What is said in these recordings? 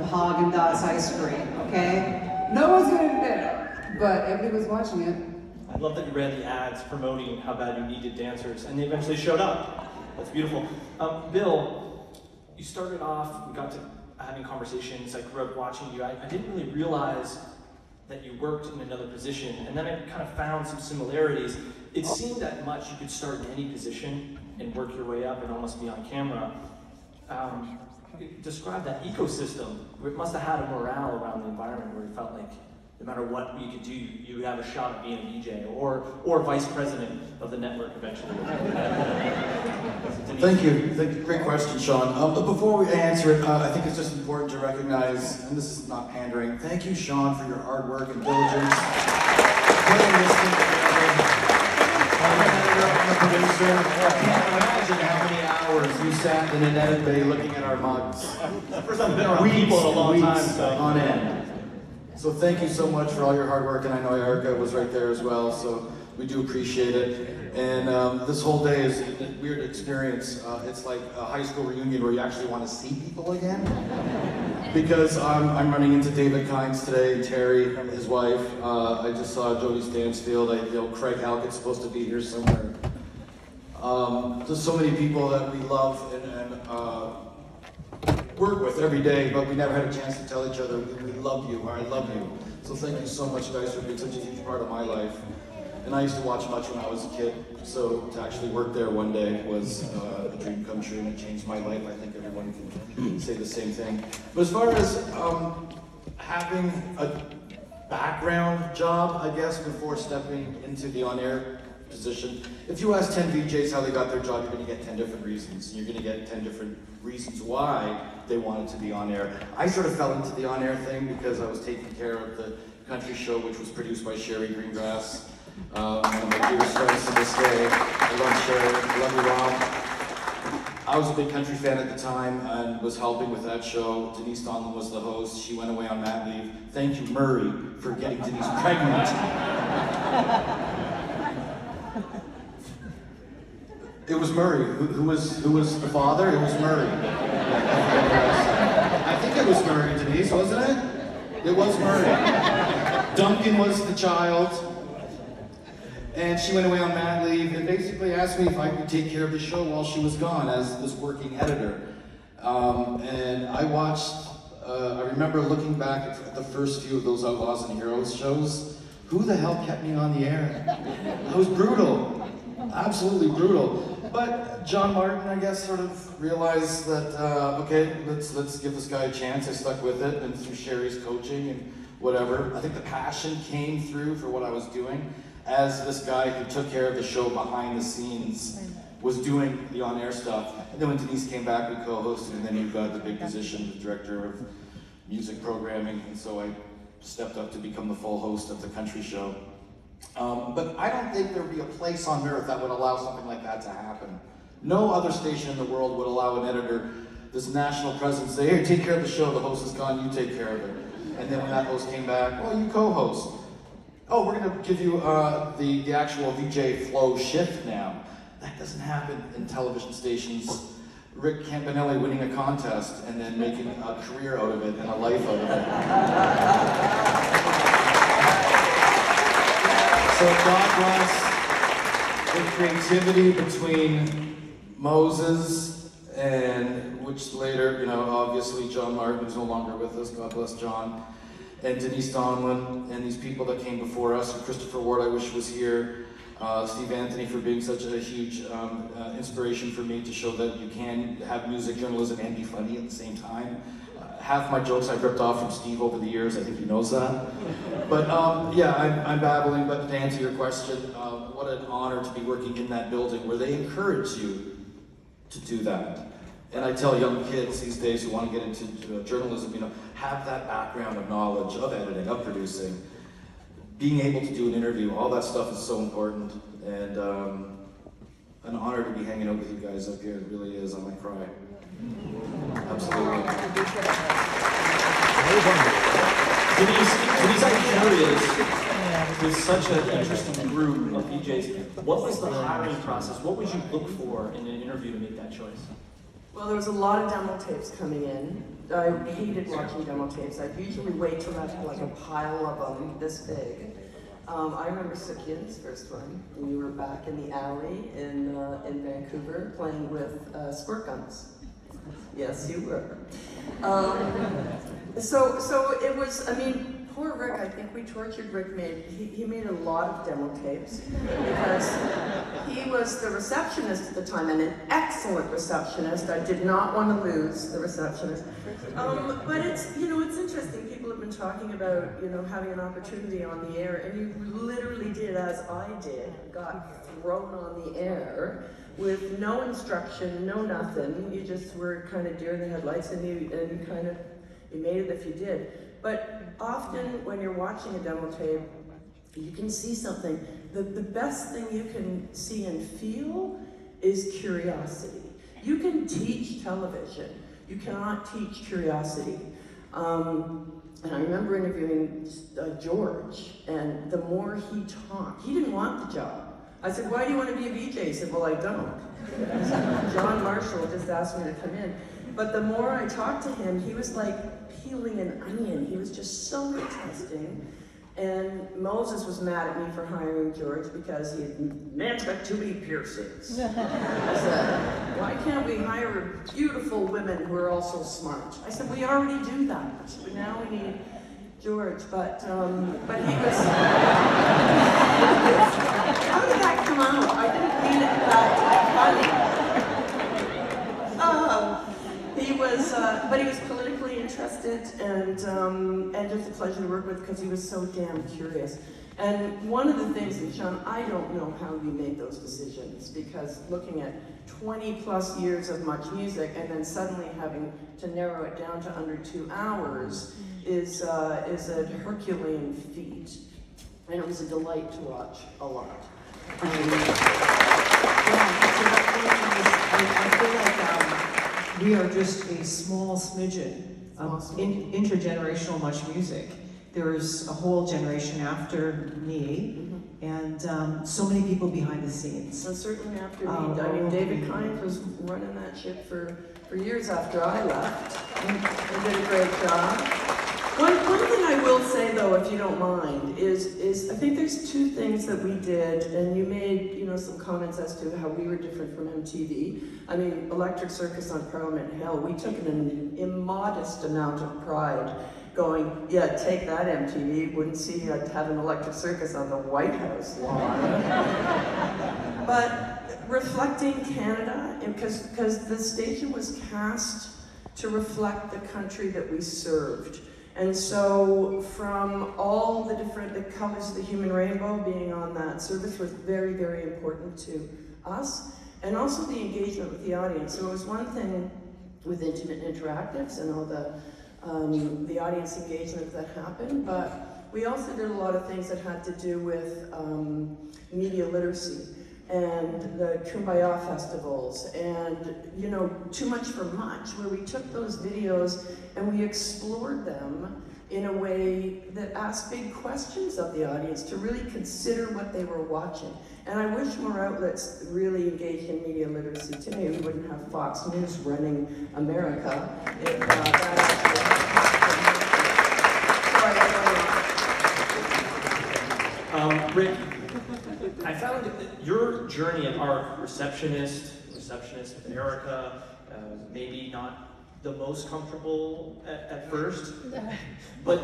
Haagen-Dazs ice cream, okay? No one's gonna admit it, but everybody was watching it. I love that you ran the ads promoting how bad you needed dancers, and they eventually showed up. That's beautiful. Bill, you started off, we got to having conversations, I grew up watching you. I didn't really realize that you worked in another position, and then I kind of found some similarities. It seemed that much you could start in any position and work your way up and almost be on camera. Describe that ecosystem. It must have had a morale around the environment where it felt like no matter what you could do, you would have a shot at being a DJ or vice president of the network eventually. Thank you. Great question, Sean. But before we answer it, I think it's just important to recognize, and this is not pandering, thank you, Sean, for your hard work and diligence. Putting this thing together. I'm the producer. I can't imagine how many hours you sat in an edit bay looking at our mugs. First time I've been around people in a long time. So. On end. So thank you so much for all your hard work, and I know Erica was right there as well, so we do appreciate it. And this whole day is a weird experience. It's like a high school reunion where you actually want to see people again. Because I'm running into David Kynes today, Terry, his wife. I just saw Jody Stansfield. Craig Halkett's supposed to be here somewhere. Just so many people that we love and work with every day, but we never had a chance to tell each other we love you or I love you. So thank you so much, guys, for being such a huge part of my life. And I used to watch much when I was a kid, so to actually work there one day was a dream come true, and it changed my life. I think everyone can say the same thing. But as far as having a background job, I guess, before stepping into the on-air position, if you ask 10 VJs how they got their job, you're going to get 10 different reasons. You're going to get 10 different reasons why they wanted to be on air. I sort of fell into the on-air thing because I was taking care of the country show, which was produced by Sherry Greengrass. One of my dearest friends to this day. I love Sherry, I love you, Rob. I was a big country fan at the time and was helping with that show. Denise Donlin was the host. She went away on mat leave. Thank you, Murray, for getting Denise pregnant. It was Murray. Who was the father? It was Murray. I think it was Murray, Denise, wasn't it? It was Murray. Duncan was the child. And she went away on mat leave and basically asked me if I could take care of the show while she was gone as this working editor. And I watched, I remember looking back at the first few of those Outlaws and Heroes shows. Who the hell kept me on the air? I was brutal, absolutely brutal. But John Martin, I guess, sort of realized that, okay, let's give this guy a chance. I stuck with it, and through Sherry's coaching and whatever, I think the passion came through for what I was doing. As this guy who took care of the show behind the scenes was doing the on-air stuff. And then when Denise came back, we co-hosted, and then you got the big position, the director of music programming, and so I stepped up to become the full host of the country show. But I don't think there would be a place on earth that would allow something like that to happen. No other station in the world would allow an editor, this national presence, say, hey, take care of the show, the host is gone, you take care of it. And then when that host came back, well, you co-host. Oh, we're going to give you the actual VJ flow shift now. That doesn't happen in television stations. Rick Campanelli winning a contest and then making a career out of it and a life out of it. So God bless the creativity between Moses and which later, obviously John Martin is no longer with us, God bless John. And Denise Donlin, and these people that came before us, and Christopher Ward, I wish was here, Steve Anthony for being such a huge inspiration for me to show that you can have music journalism and be funny at the same time. Half my jokes I've ripped off from Steve over the years, I think he knows that. But yeah, I'm babbling, but to answer your question, what an honor to be working in that building where they encourage you to do that. And I tell young kids these days who want to get into journalism, have that background of knowledge, of editing, of producing. Being able to do an interview, all that stuff is so important. And an honor to be hanging out with you guys up here. It really is. I might cry. Absolutely. Denise, I'm curious. With such an interesting group of DJs, what was the hiring process? What would you look for in an interview to make that choice? Well, there was a lot of demo tapes coming in. I hated watching demo tapes. I'd usually wait till I had like a pile of them this big. I remember Sukian's first one. We were back in the alley in Vancouver playing with squirt guns. Yes, you were. So it was, I mean, poor Rick, I think we tortured Rick. He made a lot of demo tapes because he was the receptionist at the time, and an excellent receptionist. I did not want to lose the receptionist. But it's, you know, it's interesting. People have been talking about, you know, having an opportunity on the air, and you literally did, as I did, got thrown on the air with no instruction, no nothing. You just were kind of deer in the headlights, and you made it if you did. But often when you're watching a demo tape, you can see something. The best thing you can see and feel is curiosity. You can teach television. You cannot teach curiosity. And I remember interviewing George, and the more he talked, he didn't want the job. I said, why do you want to be a VJ? He said, well, I don't. John Marshall just asked me to come in. But the more I talked to him, he was like peeling an onion. He was just so interesting. And Moses was mad at me for hiring George because he had got too many piercings. I said, why can't we hire beautiful women who are also smart? I said, we already do that. But now we need George. But he was... How did that come out? I didn't mean it that funny. He was, but he was politically interested, and just a pleasure to work with because he was so damn curious. And one of the things, and Sean, I don't know how you made those decisions, because looking at 20 plus years of much music and then suddenly having to narrow it down to under 2 hours is a Herculean feat. And it was a delight to watch a lot. Yeah, so I feel like we are just a small smidgen of intergenerational much music. There's a whole generation after me, and so many people behind the scenes. And certainly after me. I mean, David Kynes was running that ship for years after I left. He did a great job. One thing I will say, though, if you don't mind, is I think there's two things that we did, and you made, you know, some comments as to how we were different from MTV. I mean, Electric Circus on Parliament Hill, we took an immodest amount of pride going, yeah, take that MTV, wouldn't see you have an Electric Circus on the White House lawn. But reflecting Canada, because the station was cast to reflect the country that we served. And so from all the colors of the human rainbow being on that service was very, very important to us, and also the engagement with the audience. So it was one thing with Intimate Interactives and all the audience engagement that happened, but we also did a lot of things that had to do with media literacy and the Kumbaya festivals, and, you know, Too Much for Much, where we took those videos and we explored them in a way that asked big questions of the audience to really consider what they were watching. And I wish more outlets really engaged in media literacy today. We wouldn't have Fox News running America if that actually happened. Sorry, Rick, I found your journey at art, receptionist with Erica, maybe not the most comfortable at first, but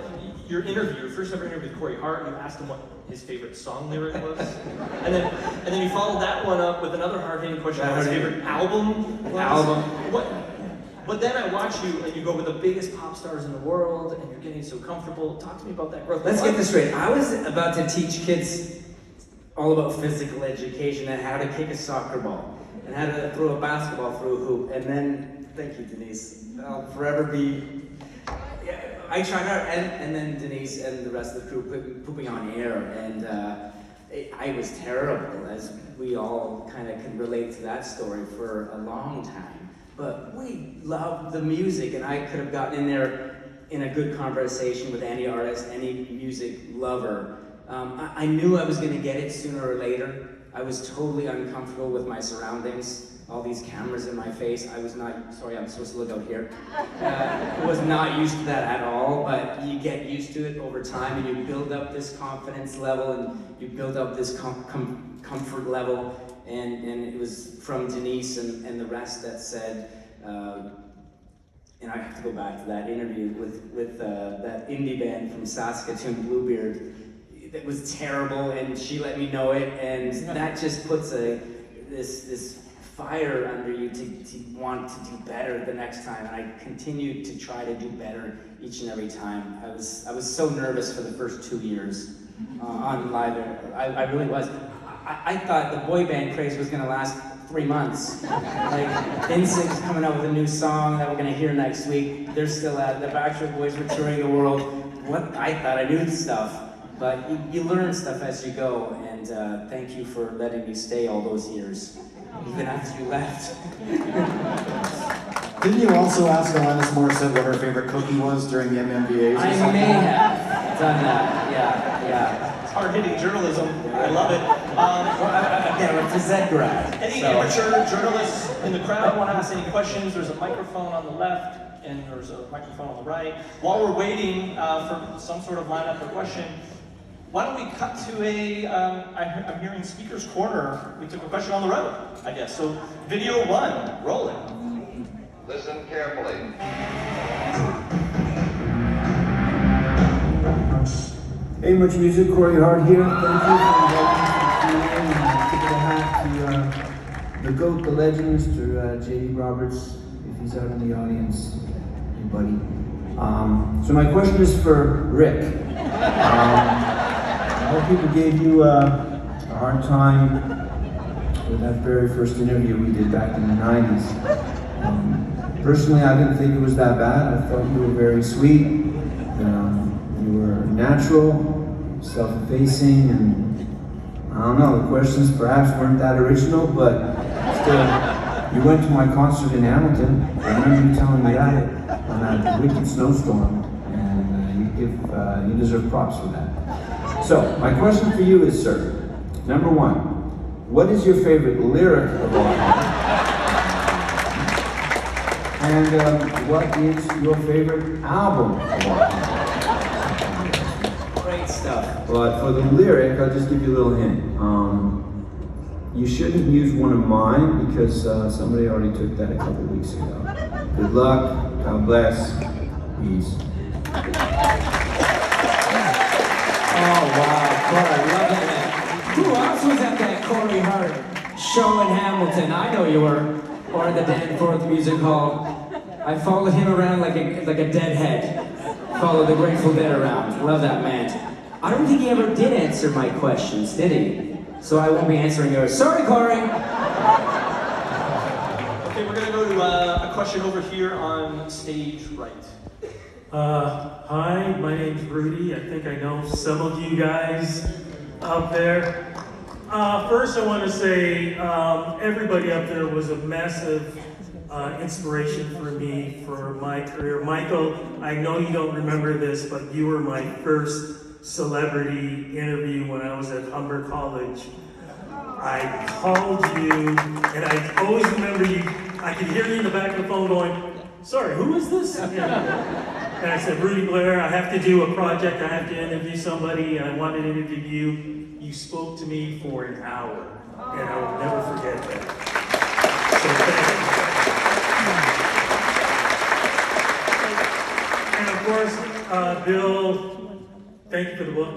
your first ever interview with Corey Hart, you asked him what his favorite song lyric was, and then you followed that one up with another hard-hitting question about his favorite album was. But then I watch you, and you go with the biggest pop stars in the world, and you're getting so comfortable. Talk to me about that growth. Let's get this straight. I was about to teach kids all about physical education and how to kick a soccer ball and how to throw a basketball through a hoop. And then, thank you, Denise. I'll forever be. I tried out, and then Denise and the rest of the crew put me on air, and I was terrible, as we all kind of can relate to that story for a long time. But we loved the music, and I could have gotten in there in a good conversation with any artist, any music lover. I knew I was going to get it sooner or later. I was totally uncomfortable with my surroundings. all these cameras in my face. I was not, sorry, I'm supposed to look out here. I was not used to that at all, but you get used to it over time and you build up this confidence level and you build up this comfort level. And it was from Denise and the rest that said, and I have to go back to that interview with that indie band from Saskatoon, Bluebeard. That was terrible, and she let me know it, and that just puts this fire under you to want to do better the next time. And I continued to try to do better each and every time. I was so nervous for the first 2 years on live. I really was. I thought the boy band craze was going to last 3 months. Like, NSYNC's coming out with a new song that we're gonna hear next week. They're still at the Backstreet Boys were touring the world. What I thought I knew stuff, but you learn stuff as you go. And thank you for letting me stay all those years, even after you left. Didn't you also ask Alanis Morissette what her favorite cookie was during the MMVAs? I may have done that. Yeah. It's hard-hitting journalism. I love it. Again, I'm a phys ed grad. Any amateur journalists in the crowd want to ask any questions? There's a microphone on the left and there's a microphone on the right. While we're waiting for some sort of lineup or question, why don't we cut to I'm hearing Speaker's Corner. We took a question on the road, I guess. So video 1, roll it. Listen carefully. Hey, Much Music, Corey Hart here. Thank you for inviting me to tip of the hat to the GOAT, the legend, Mr. J.D. Roberts, if he's out in the audience. Hey, buddy. So my question is for Rick. A lot of people gave you a hard time with that very first interview we did back in the 90s. Personally, I didn't think it was that bad. I thought you were very sweet. You were natural, self-effacing, and I don't know, the questions perhaps weren't that original, but still, you went to my concert in Hamilton. I remember you telling me that on that wicked snowstorm, and you deserve props for that. So, my question for you is, sir, number 1, what is your favorite lyric of all time? And what is your favorite album of all time? Great stuff. But for the lyric, I'll just give you a little hint. You shouldn't use one of mine because somebody already took that a couple weeks ago. Good luck, God bless, peace. Oh wow, Corey, love that man. Who else was at that Corey Hart show in Hamilton? I know you were. Or at the Danforth Music Hall. I followed him around like a deadhead. Followed the Grateful Dead around. Love that man. I don't think he ever did answer my questions, did he? So I won't be answering yours. Sorry, Corey. Okay, we're gonna go to a question over here on stage right. Hi, my name's Rudy. I think I know some of you guys out there. First, I want to say everybody up there was a massive inspiration for me for my career. Michael, I know you don't remember this, but you were my first celebrity interview when I was at Humber College. I called you, and I always remember you. I could hear you in the back of the phone going, "Sorry, who is this?" And I said, "Rudy Blair, I have to do a project. I have to interview somebody, and I wanted to interview you." You spoke to me for an hour, and I will never forget that. So thank you. And of course, Bill, thank you for the book.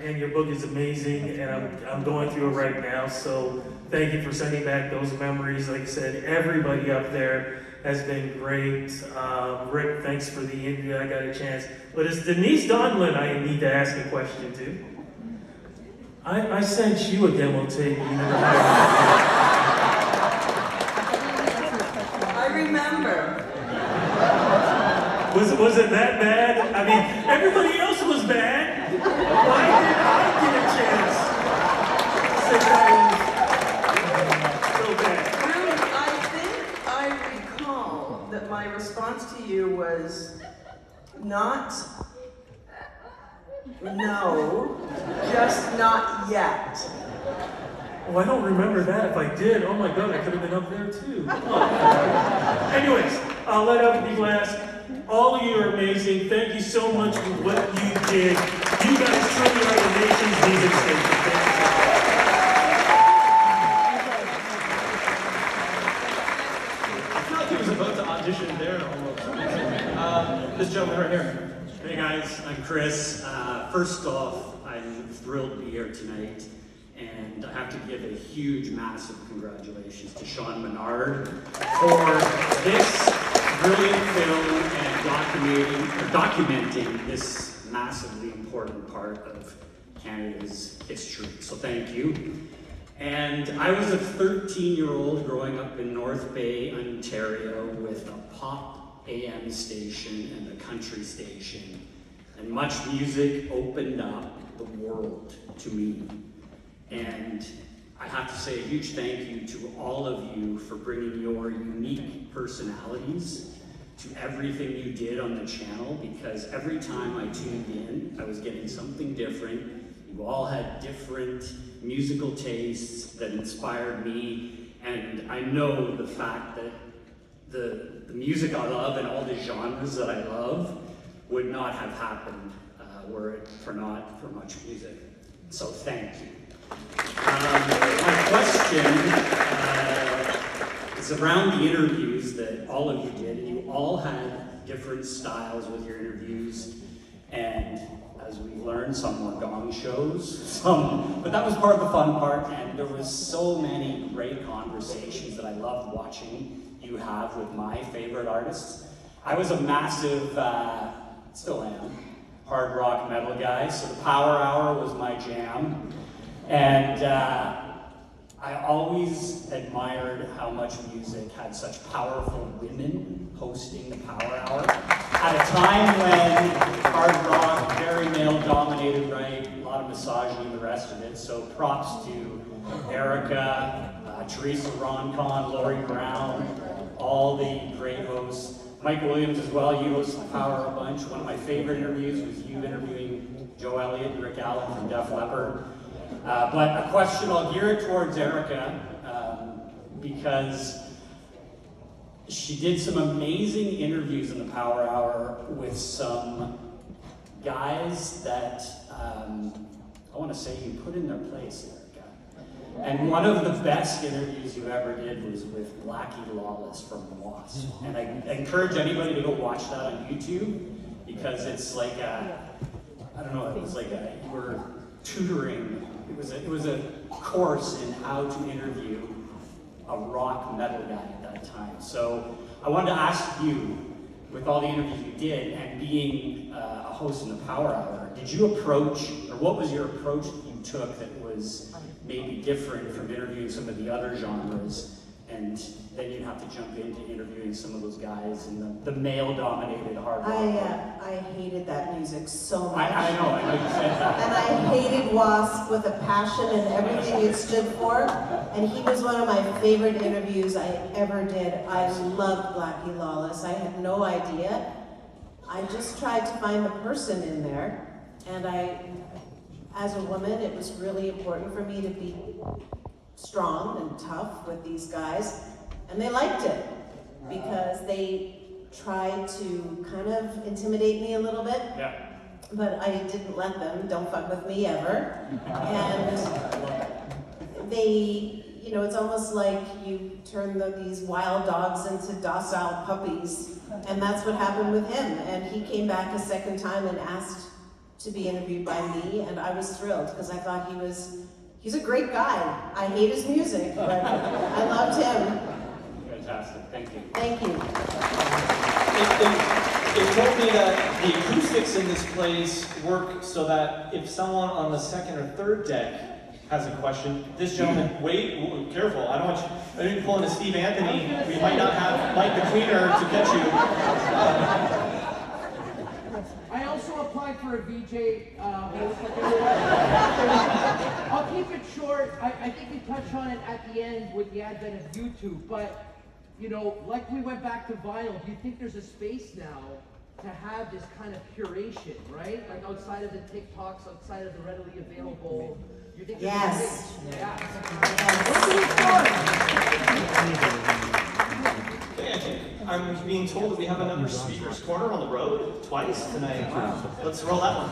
And your book is amazing, and I'm going through it right now, so thank you for sending back those memories. Like I said, everybody up there has been great. Rick, thanks for the interview. I got a chance. But it's Denise Donlin I need to ask a question to. I sent you a demo tape. You never had I remember. it. Was it that bad? I mean, everybody else was bad. Why did I get a chance? Since I was so bad. Rudy, I think I recall that my response to you was not no, just not yet. Oh, I don't remember that. If I did, oh my God, I could have been up there too. Anyways, I'll let other people ask. All of you are amazing. Thank you so much for what you did. You guys truly are the nation's music station. Thank you so much. I feel like he was about to audition there almost. This gentleman right here. Hey guys, I'm Chris. First off, I'm thrilled to be here tonight, and I have to give a huge, massive congratulations to Sean Menard for this brilliant film and documenting this massively important part of Canada's history. So thank you. And I was a 13-year-old growing up in North Bay, Ontario, with a pop AM station and a country station. And much music opened up the world to me. And I have to say a huge thank you to all of you for bringing your unique personalities to everything you did on the channel, because every time I tuned in, I was getting something different. You all had different musical tastes that inspired me, and I know the fact that the music I love and all the genres that I love would not have happened were it not for much music. So thank you. My question is around the interviews that all of you did. You all had different styles with your interviews, and as we've learned, some were gong shows, but that was part of the fun part, and there was so many great conversations that I loved watching you have with my favorite artists. I was a massive, still am, hard rock metal guy, so the Power Hour was my jam, and I always admired how much music had such powerful women hosting the Power Hour at a time when hard rock, very male-dominated, right? A lot of misogyny and the rest of it. So props to Erica, Teresa Roncon, Lori Brown, all the great hosts. Mike Williams as well, you host the Power a bunch. One of my favorite interviews was you interviewing Joe Elliott and Rick Allen from Def Leppard. But a question, I'll gear it towards Erica, because she did some amazing interviews in the Power Hour with some guys that I want to say you put in their place, Erica. And one of the best interviews you ever did was with Blackie Lawless from Wasp. And I encourage anybody to go watch that on YouTube, because it's like I don't know, it was like you were tutoring. It was a course in how to interview a rock metal guy at that time. So I wanted to ask you, with all the interviews you did, and being a host in the Power Hour, did you approach, or what was your approach that you took that was maybe different from interviewing some of the other genres, and then you'd have to jump into interviewing some of those guys in the male-dominated hard rock? I hated that music so much. I know you said that. And I hated Wasp with a passion and everything it stood for. And he was one of my favorite interviews I ever did. I loved Blackie Lawless. I had no idea. I just tried to find the person in there. And as a woman, it was really important for me to be strong and tough with these guys. And they liked it because they tried to kind of intimidate me a little bit. Yeah. But I didn't let them. Don't fuck with me ever. And they, it's almost like you turn these wild dogs into docile puppies. And that's what happened with him. And he came back a second time and asked to be interviewed by me. And I was thrilled because I thought he's a great guy. I hate his music, but I loved him. Fantastic, thank you. Thank you. It told me that the acoustics in this place work so that if someone on the second or third deck has a question, this gentleman, wait, careful, I don't need to pull in a Steve Anthony. We might not have Mike the Cleaner to catch you. I also applied for a VJ host. I'll keep it short. I think we touched on it at the end with the advent of YouTube, but like we went back to vinyl, do you think there's a space now to have this kind of curation, right? Like outside of the TikToks, outside of the readily available. You think Yes. Yeah. I'm being told that we have another speaker's corner on the road twice tonight. Let's roll that one.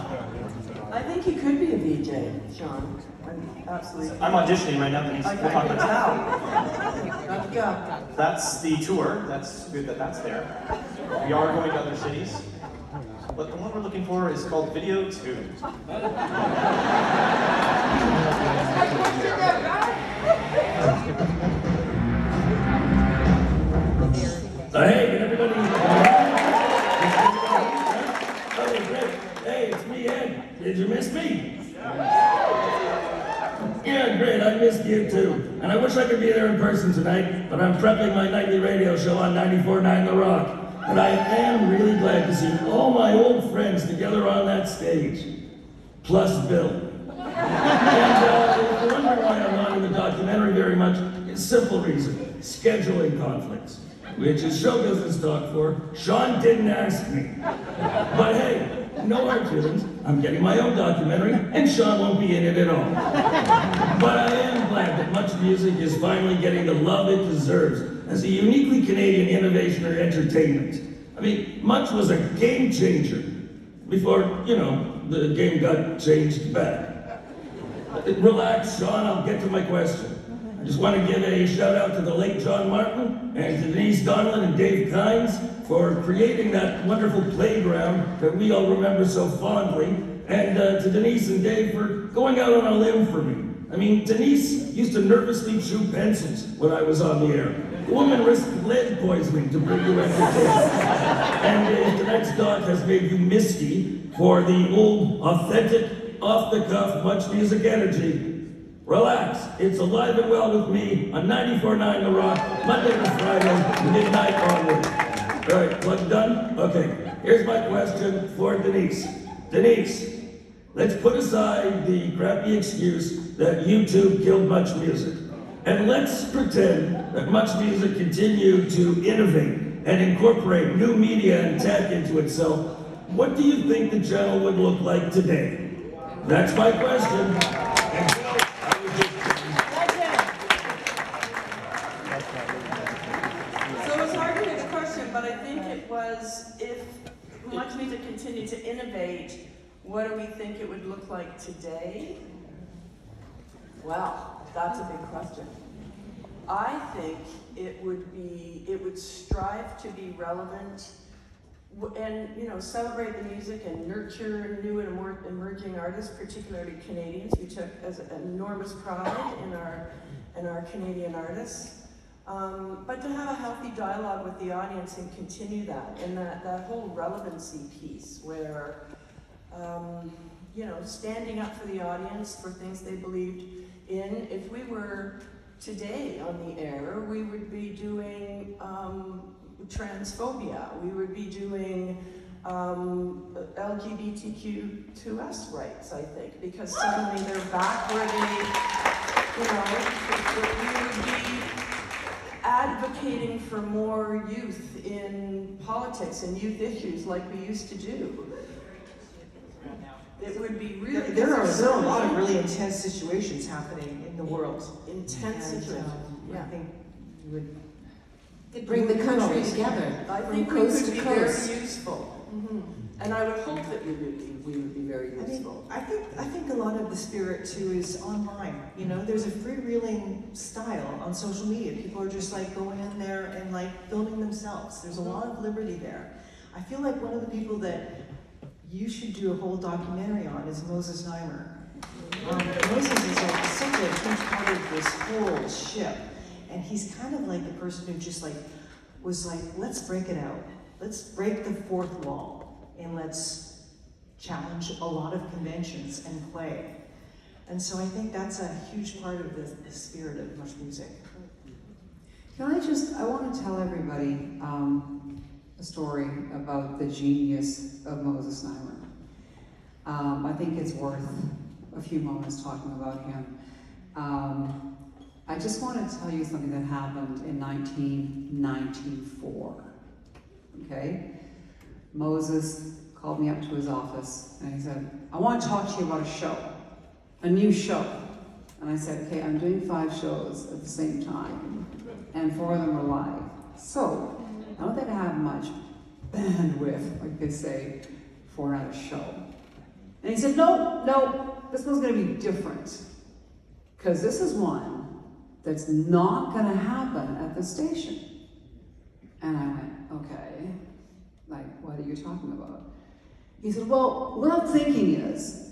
I think you could be a VJ, Sean. I'm absolutely. I'm auditioning right now, Denise. I We'll talk can about tell. Got to go. That's the tour. That's good that that's there. We are going to other cities. But the one we're looking for is called Video 2. Hey, can everybody? Oh, great. Hey, it's me, Ed. Did you miss me? Yeah, great. I missed you too. And I wish I could be there in person tonight, but I'm prepping my nightly radio show on 94.9 The Rock. And I am really glad to see all my old friends together on that stage. Plus Bill. And if you're wondering why I'm not in the documentary very much, it's a simple reason. Scheduling conflicts. Which is show business talk for. Sean didn't ask me. But hey, no hard feelings. I'm getting my own documentary, and Sean won't be in it at all. But I am glad that Much Music is finally getting the love it deserves as a uniquely Canadian innovation or entertainment. I mean, Much was a game changer before, the game got changed back. Relax, Sean, I'll get to my question. I just want to give a shout out to the late John Martin and to Denise Donlan and Dave Kynes for creating that wonderful playground that we all remember so fondly, and to Denise and Dave for going out on a limb for me. I mean, Denise used to nervously chew pencils when I was on the air. The woman risked lead poisoning to bring you entertainment. And if tonight's doc has made you misty for the old, authentic, off-the-cuff, Much Music energy, relax, it's alive and well with me on 94.9 The Rock, Monday to Friday, midnight onward. All right, plug done? Okay, here's my question for Denise. Denise, let's put aside the crappy excuse that YouTube killed Much Music. And let's pretend that Much Music continued to innovate and incorporate new media and tech into itself. What do you think the channel would look like today? That's my question. So it's hard to pick a question, but I think it was, if Much Music continued to innovate, what do we think it would look like today? Well, that's a big question. I think it would strive to be relevant and, celebrate the music and nurture new and more emerging artists, particularly Canadians. We took as an enormous pride in our Canadian artists. But to have a healthy dialogue with the audience and continue that, and that whole relevancy piece where, standing up for the audience for things they believed in. If we were today on the air, we would be doing transphobia. We would be doing LGBTQ2S rights, I think, because suddenly they're back where we would be advocating for more youth in politics and youth issues like we used to do. It would be really... There are a lot of really intense situations happening in the world. Intense situations. I think you would... To bring the country together. I from think we coast could to be coast. very useful. And I would hope that we would be very useful. I think a lot of the spirit too is online. There's a freewheeling style on social media. People are just like going in there and like filming themselves. There's a lot of liberty there. I feel like one of the people that you should do a whole documentary on is Moses Neimer. Moses is like such a huge part of this whole ship, and he's kind of like the person who just like was like, let's break it out. Let's break the fourth wall and let's challenge a lot of conventions and play. And so I think that's a huge part of the spirit of Much Music. I want to tell everybody a story about the genius of Moses Neimer. I think it's worth a few moments talking about him. I just want to tell you something that happened in 1994. Okay? Moses called me up to his office and he said, I want to talk to you about a show, a new show. And I said, okay, I'm doing 5 shows at the same time, and 4 of them are live. So, I don't think I have much bandwidth, like they say, for another show. And he said, no, this one's gonna be different. Because this is one that's not gonna happen at the station. And I went, okay, like, what are you talking about? He said, well, what I'm thinking is,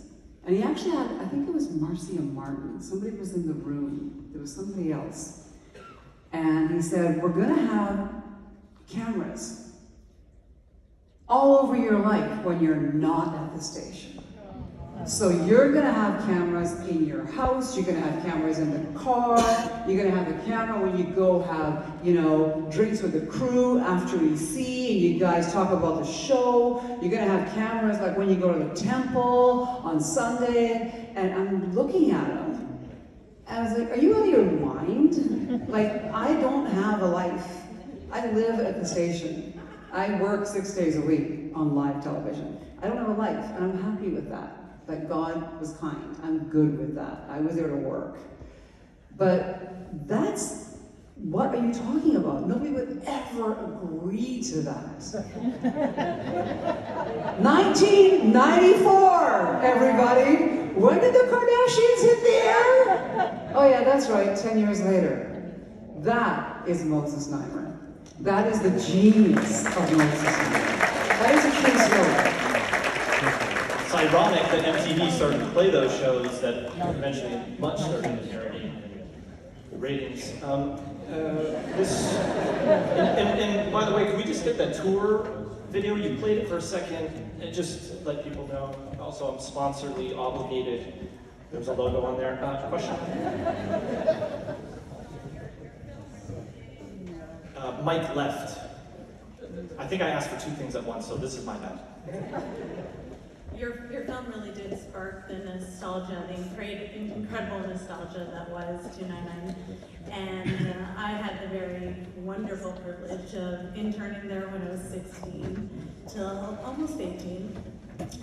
and he actually had, I think it was Marcia Martin, somebody was in the room, there was somebody else. And he said, we're gonna have cameras all over your life when you're not at the station. So you're gonna have cameras in your house, you're gonna have cameras in the car, you're gonna have the camera when you go have, drinks with the crew after EC, and you guys talk about the show. You're gonna have cameras like when you go to the temple on Sunday, and I'm looking at him, and I was like, are you out of your mind? Like, I don't have a life. I live at the station. I work 6 days a week on live television. I don't have a life, and I'm happy with that. But God was kind. I'm good with that. I was there to work. But that's, what are you talking about? Nobody would ever agree to that. 1994, everybody. When did the Kardashians hit the air? Oh yeah, that's right, 10 years later. That is Moses Neimer. That is the genius of Moses Neimer. That is a true story. It's ironic that MTV started to play those shows that eventually much started to carry ratings. And by the way, can we just get that tour video? You played it for a second, and just let people know. Also, I'm sponsorly obligated. There's a logo on there. Question? Mike left. I think I asked for 2 things at once, so this is my bad. Your film really did spark the nostalgia, the incredible nostalgia that was 299. And I had the very wonderful privilege of interning there when I was 16 till almost 18.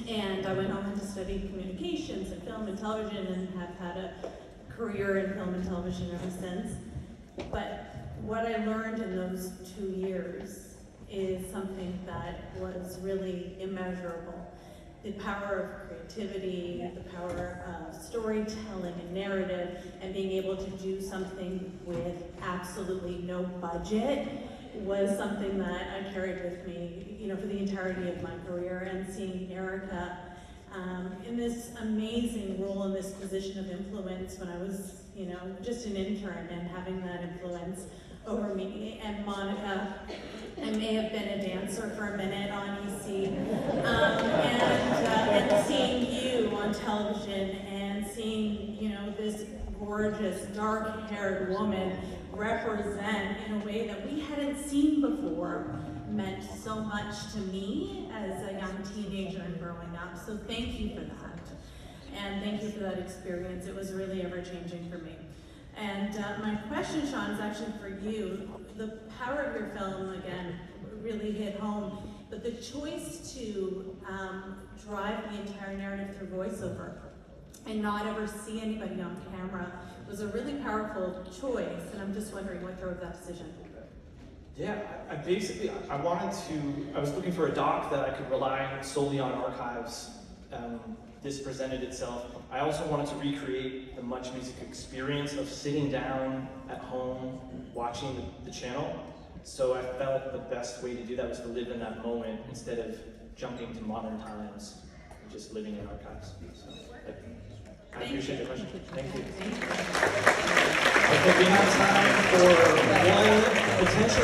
And I went on to study communications and film and television and have had a career in film and television ever since. But what I learned in those 2 years is something that was really immeasurable. The power of creativity, the power of storytelling and narrative, and being able to do something with absolutely no budget was something that I carried with me, for the entirety of my career. And seeing Erica in this amazing role, in this position of influence when I was, just an intern, and having that influence over me. And Monica, I may have been a dancer for a minute on EC, and seeing you on television, and seeing, this gorgeous, dark-haired woman represent in a way that we hadn't seen before meant so much to me as a young teenager and growing up. So thank you for that. And thank you for that experience. It was really ever-changing for me. And my question, Sean, is actually for you. The power of your film, again, really hit home, but the choice to drive the entire narrative through voiceover and not ever see anybody on camera was a really powerful choice, and I'm just wondering what drove that decision. Yeah, I was looking for a doc that I could rely solely on archives. This presented itself. I also wanted to recreate the Much Music experience of sitting down at home, watching the channel. So I felt the best way to do that was to live in that moment instead of jumping to modern times and just living in archives. So I appreciate the question. Thank you. I think we have time for one potentially